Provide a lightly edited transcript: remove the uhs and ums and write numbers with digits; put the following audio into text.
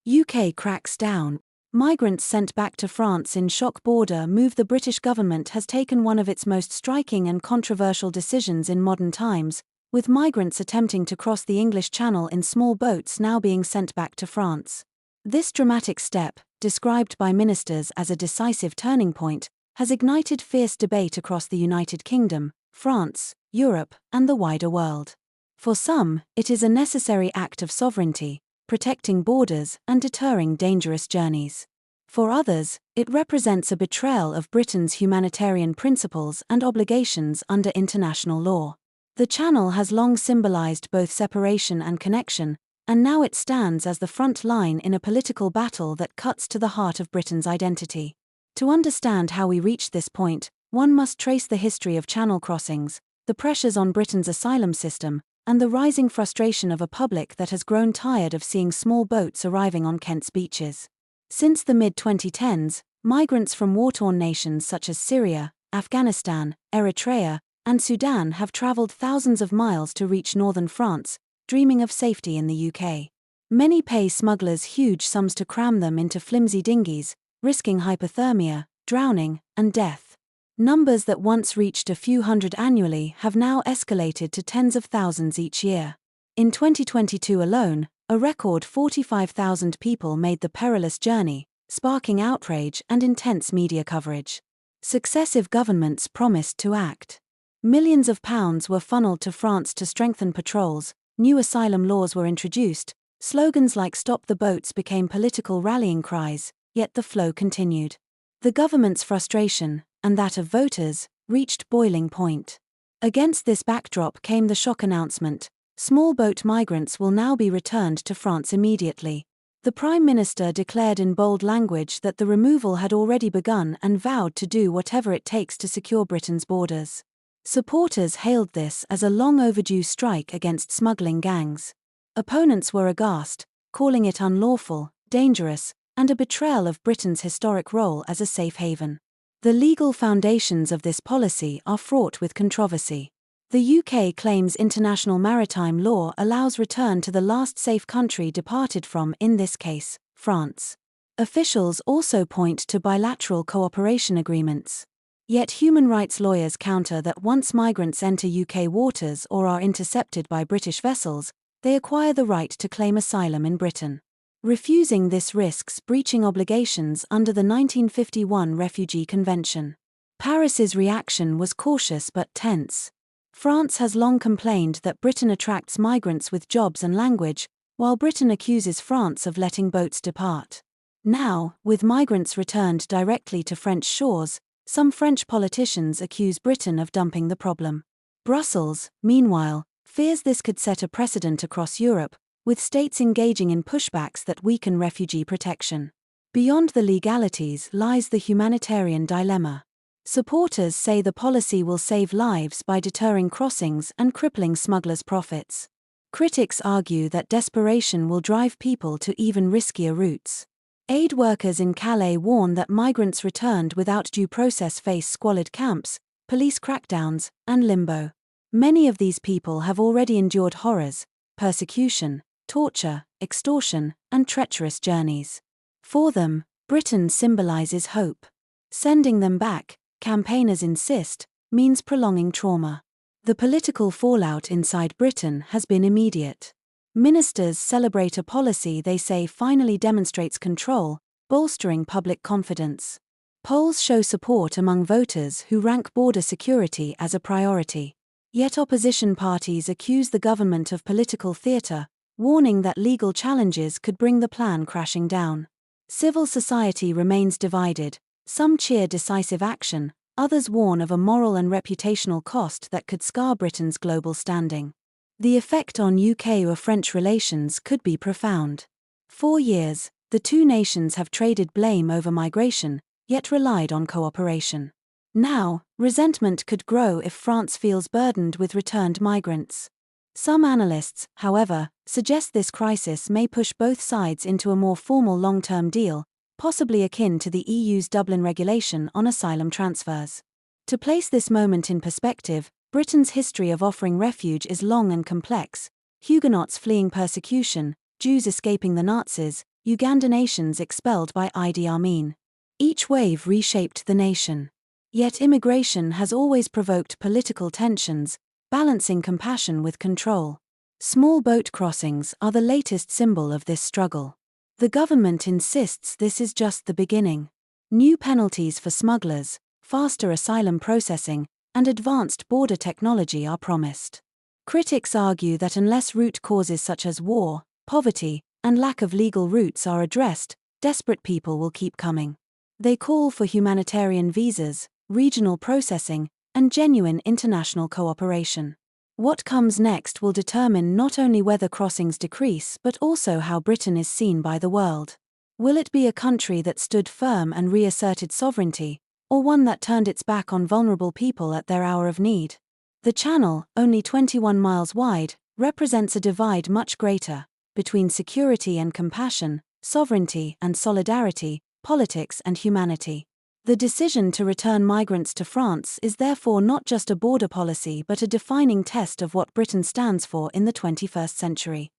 UK cracks down. Migrants sent back to France in shock border move. The British government has taken one of its most striking and controversial decisions in modern times, with migrants attempting to cross the English Channel in small boats now being sent back to France. This dramatic step, described by ministers as a decisive turning point, has ignited fierce debate across the United Kingdom, France, Europe, and the wider world. For some, it is a necessary act of sovereignty, protecting borders and deterring dangerous journeys. For others, it represents a betrayal of Britain's humanitarian principles and obligations under international law. The Channel has long symbolized both separation and connection, and now it stands as the front line in a political battle that cuts to the heart of Britain's identity. To understand how we reached this point, one must trace the history of Channel crossings, the pressures on Britain's asylum system, and the rising frustration of a public that has grown tired of seeing small boats arriving on Kent's beaches. Since the mid-2010s, migrants from war-torn nations such as Syria, Afghanistan, Eritrea, and Sudan have travelled thousands of miles to reach northern France, dreaming of safety in the UK. Many pay smugglers huge sums to cram them into flimsy dinghies, risking hypothermia, drowning, and death. Numbers that once reached a few hundred annually have now escalated to tens of thousands each year. In 2022 alone, a record 45,000 people made the perilous journey, sparking outrage and intense media coverage. Successive governments promised to act. Millions of pounds were funneled to France to strengthen patrols, new asylum laws were introduced, slogans like "Stop the Boats" became political rallying cries, yet the flow continued. The government's frustration, and that of voters, reached boiling point. Against this backdrop came the shock announcement: small boat migrants will now be returned to France immediately. The Prime Minister declared in bold language that the removal had already begun and vowed to do whatever it takes to secure Britain's borders. Supporters hailed this as a long overdue strike against smuggling gangs. Opponents were aghast, calling it unlawful, dangerous, and a betrayal of Britain's historic role as a safe haven. The legal foundations of this policy are fraught with controversy. The UK claims international maritime law allows return to the last safe country departed from, in this case, France. Officials also point to bilateral cooperation agreements. Yet human rights lawyers counter that once migrants enter UK waters or are intercepted by British vessels, they acquire the right to claim asylum in Britain. Refusing this risks breaching obligations under the 1951 Refugee Convention. Paris's reaction was cautious but tense. France has long complained that Britain attracts migrants with jobs and language, while Britain accuses France of letting boats depart. Now, with migrants returned directly to French shores, some French politicians accuse Britain of dumping the problem. Brussels, meanwhile, fears this could set a precedent across Europe, with states engaging in pushbacks that weaken refugee protection. Beyond the legalities lies the humanitarian dilemma. Supporters say the policy will save lives by deterring crossings and crippling smugglers' profits. Critics argue that desperation will drive people to even riskier routes. Aid workers in Calais warn that migrants returned without due process face squalid camps, police crackdowns, and limbo. Many of these people have already endured horrors, persecution, torture, extortion, and treacherous journeys. For them, Britain symbolizes hope. Sending them back, campaigners insist, means prolonging trauma. The political fallout inside Britain has been immediate. Ministers celebrate a policy they say finally demonstrates control, bolstering public confidence. Polls show support among voters who rank border security as a priority. Yet opposition parties accuse the government of political theatre, warning that legal challenges could bring the plan crashing down. Civil society remains divided. Some cheer decisive action, others warn of a moral and reputational cost that could scar Britain's global standing. The effect on UK or French relations could be profound. For years, the two nations have traded blame over migration, yet relied on cooperation. Now, resentment could grow if France feels burdened with returned migrants. Some analysts, however, suggest this crisis may push both sides into a more formal long-term deal, possibly akin to the EU's Dublin regulation on asylum transfers. To place this moment in perspective, Britain's history of offering refuge is long and complex: Huguenots fleeing persecution, Jews escaping the Nazis, Uganda nations expelled by Idi Amin. Each wave reshaped the nation. Yet immigration has always provoked political tensions, balancing compassion with control. Small boat crossings are the latest symbol of this struggle. The government insists this is just the beginning. New penalties for smugglers, faster asylum processing, and advanced border technology are promised. Critics argue that unless root causes such as war, poverty, and lack of legal routes are addressed, desperate people will keep coming. They call for humanitarian visas, regional processing, and genuine international cooperation. What comes next will determine not only whether crossings decrease but also how Britain is seen by the world. Will it be a country that stood firm and reasserted sovereignty, or one that turned its back on vulnerable people at their hour of need? The Channel, only 21 miles wide, represents a divide much greater, between security and compassion, sovereignty and solidarity, politics and humanity. The decision to return migrants to France is therefore not just a border policy but a defining test of what Britain stands for in the 21st century.